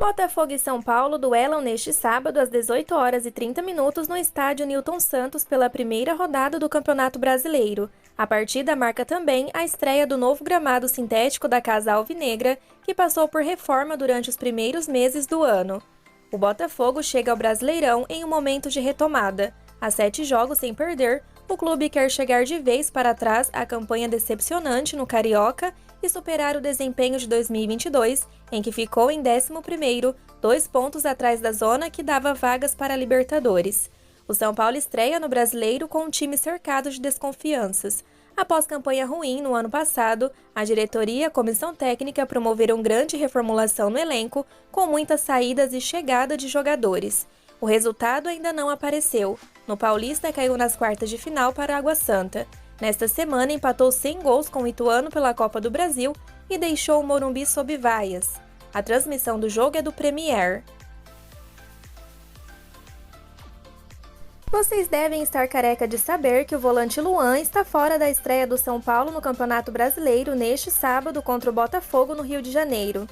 Botafogo e São Paulo duelam neste sábado às 18h30 no estádio Newton Santos pela primeira rodada do Campeonato Brasileiro. A partida marca também a estreia do novo gramado sintético da Casa Alvinegra, que passou por reforma durante os primeiros meses do ano. O Botafogo chega ao Brasileirão em um momento de retomada. Há 7 jogos sem perder, o clube quer chegar de vez para trás a campanha decepcionante no Carioca e superar o desempenho de 2022, em que ficou em 11º, 2 pontos atrás da zona que dava vagas para a Libertadores. O São Paulo estreia no Brasileiro com um time cercado de desconfianças. Após campanha ruim no ano passado, a diretoria e a comissão técnica promoveram grande reformulação no elenco, com muitas saídas e chegada de jogadores. O resultado ainda não apareceu. No Paulista, caiu nas quartas de final para a Água Santa. Nesta semana, empatou 100 gols com o Ituano pela Copa do Brasil e deixou o Morumbi sob vaias. A transmissão do jogo é do Premier. Vocês devem estar careca de saber que o volante Luan está fora da estreia do São Paulo no Campeonato Brasileiro neste sábado contra o Botafogo no Rio de Janeiro.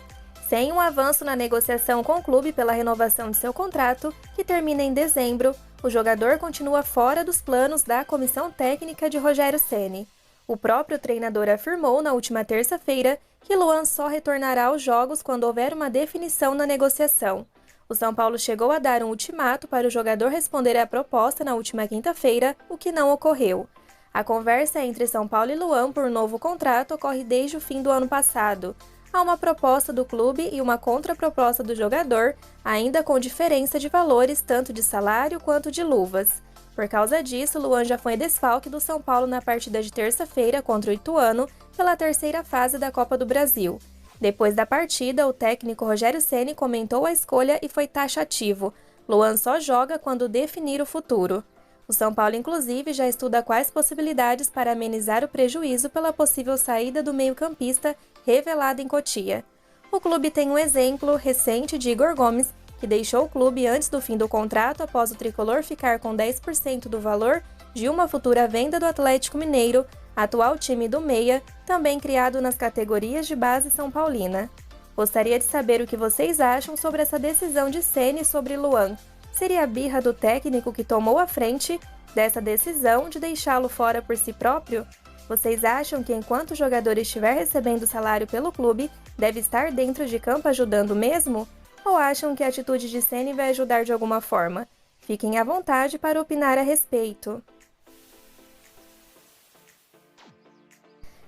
Sem um avanço na negociação com o clube pela renovação de seu contrato, que termina em dezembro, o jogador continua fora dos planos da comissão técnica de Rogério Ceni. O próprio treinador afirmou na última terça-feira que Luan só retornará aos jogos quando houver uma definição na negociação. O São Paulo chegou a dar um ultimato para o jogador responder à proposta na última quinta-feira, o que não ocorreu. A conversa entre São Paulo e Luan por um novo contrato ocorre desde o fim do ano passado. Há uma proposta do clube e uma contraproposta do jogador, ainda com diferença de valores tanto de salário quanto de luvas. Por causa disso, Luan já foi desfalque do São Paulo na partida de terça-feira contra o Ituano pela terceira fase da Copa do Brasil. Depois da partida, o técnico Rogério Ceni comentou a escolha e foi taxativo. Luan só joga quando definir o futuro. O São Paulo, inclusive, já estuda quais possibilidades para amenizar o prejuízo pela possível saída do meio-campista revelado em Cotia. O clube tem um exemplo recente de Igor Gomes, que deixou o clube antes do fim do contrato após o tricolor ficar com 10% do valor de uma futura venda do Atlético Mineiro, atual time do Meia, também criado nas categorias de base São Paulina. Gostaria de saber o que vocês acham sobre essa decisão de Ceni sobre Luan. Seria a birra do técnico que tomou a frente dessa decisão de deixá-lo fora por si próprio? Vocês acham que enquanto o jogador estiver recebendo salário pelo clube, deve estar dentro de campo ajudando mesmo? Ou acham que a atitude de Ceni vai ajudar de alguma forma? Fiquem à vontade para opinar a respeito.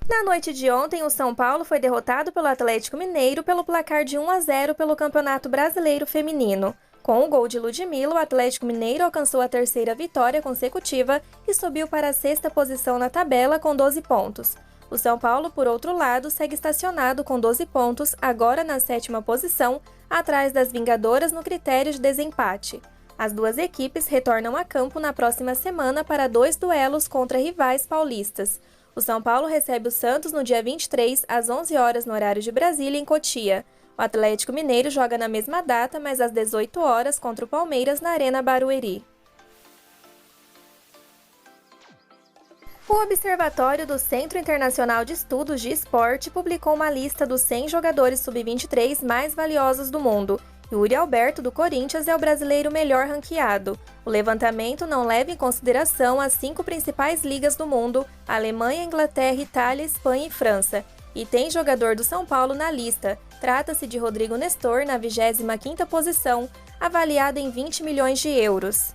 Na noite de ontem, o São Paulo foi derrotado pelo Atlético Mineiro pelo placar de 1-0 pelo Campeonato Brasileiro Feminino. Com o gol de Ludmilla, o Atlético Mineiro alcançou a terceira vitória consecutiva e subiu para a 6ª posição na tabela com 12 pontos. O São Paulo, por outro lado, segue estacionado com 12 pontos, agora na 7ª posição, atrás das Vingadoras no critério de desempate. As duas equipes retornam a campo na próxima semana para 2 duelos contra rivais paulistas. O São Paulo recebe o Santos no dia 23, às 11 horas no horário de Brasília, em Cotia. O Atlético Mineiro joga na mesma data, mas às 18 horas contra o Palmeiras na Arena Barueri. O Observatório do Centro Internacional de Estudos de Esporte publicou uma lista dos 100 jogadores sub-23 mais valiosos do mundo. Yuri Alberto, do Corinthians, é o brasileiro melhor ranqueado. O levantamento não leva em consideração as 5 principais ligas do mundo: Alemanha, Inglaterra, Itália, Espanha e França. E tem jogador do São Paulo na lista. Trata-se de Rodrigo Nestor, na 25ª posição, avaliado em 20 milhões de euros.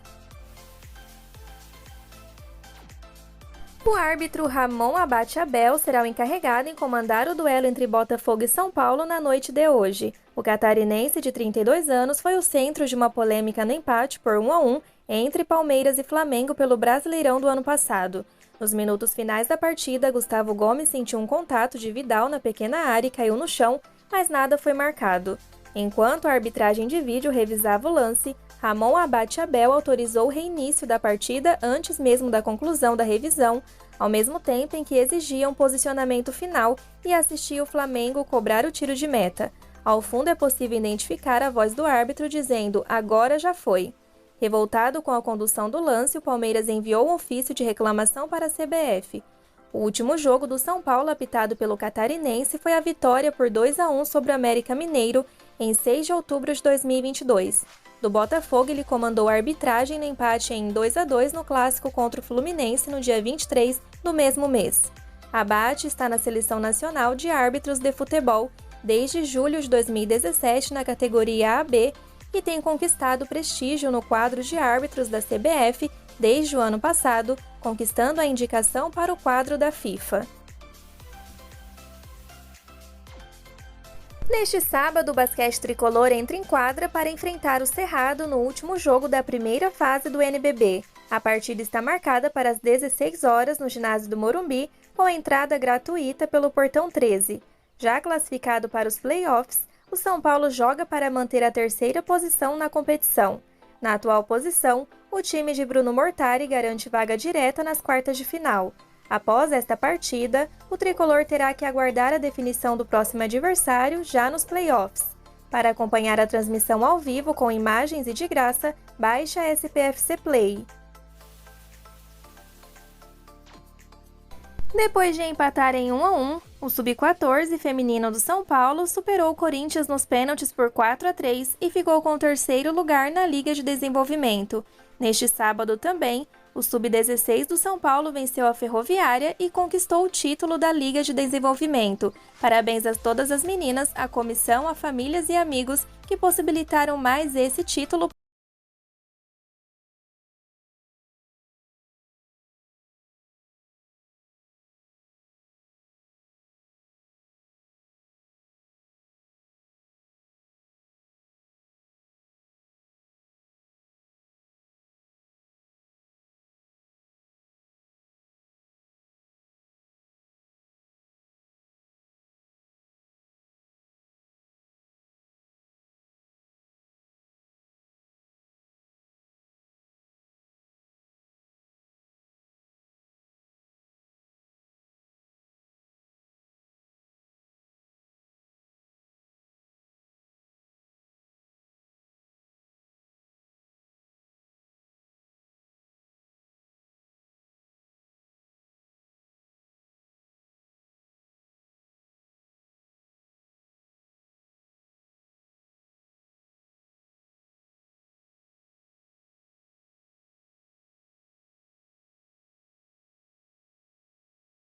O árbitro Ramon Abate Abel será o encarregado em comandar o duelo entre Botafogo e São Paulo na noite de hoje. O catarinense de 32 anos foi o centro de uma polêmica no empate por 1-1 entre Palmeiras e Flamengo pelo Brasileirão do ano passado. Nos minutos finais da partida, Gustavo Gomes sentiu um contato de Vidal na pequena área e caiu no chão, mas nada foi marcado. Enquanto a arbitragem de vídeo revisava o lance, Ramon Abate Abel autorizou o reinício da partida antes mesmo da conclusão da revisão, ao mesmo tempo em que exigia um posicionamento final e assistia o Flamengo cobrar o tiro de meta. Ao fundo é possível identificar a voz do árbitro dizendo "agora já foi". Revoltado com a condução do lance, o Palmeiras enviou um ofício de reclamação para a CBF. O último jogo do São Paulo, apitado pelo catarinense, foi a vitória por 2-1 sobre o América Mineiro em 6 de outubro de 2022. Do Botafogo, ele comandou a arbitragem no empate em 2-2 no clássico contra o Fluminense no dia 23 do mesmo mês. Abate está na Seleção Nacional de Árbitros de Futebol desde julho de 2017 na categoria AB e tem conquistado prestígio no quadro de árbitros da CBF desde o ano passado, conquistando a indicação para o quadro da FIFA. Neste sábado, o basquete tricolor entra em quadra para enfrentar o Cerrado no último jogo da primeira fase do NBB. A partida está marcada para as 16 horas no ginásio do Morumbi, com entrada gratuita pelo Portão 13. Já classificado para os playoffs, o São Paulo joga para manter a terceira posição na competição. Na atual posição, o time de Bruno Mortari garante vaga direta nas quartas de final. Após esta partida, o tricolor terá que aguardar a definição do próximo adversário já nos playoffs. Para acompanhar a transmissão ao vivo com imagens e de graça, baixe a SPFC Play. Depois de empatar em 1-1, o Sub-14 feminino do São Paulo superou o Corinthians nos pênaltis por 4-3 e ficou com o terceiro lugar na Liga de Desenvolvimento. Neste sábado também, o Sub-16 do São Paulo venceu a Ferroviária e conquistou o título da Liga de Desenvolvimento. Parabéns a todas as meninas, à comissão, a famílias e amigos que possibilitaram mais esse título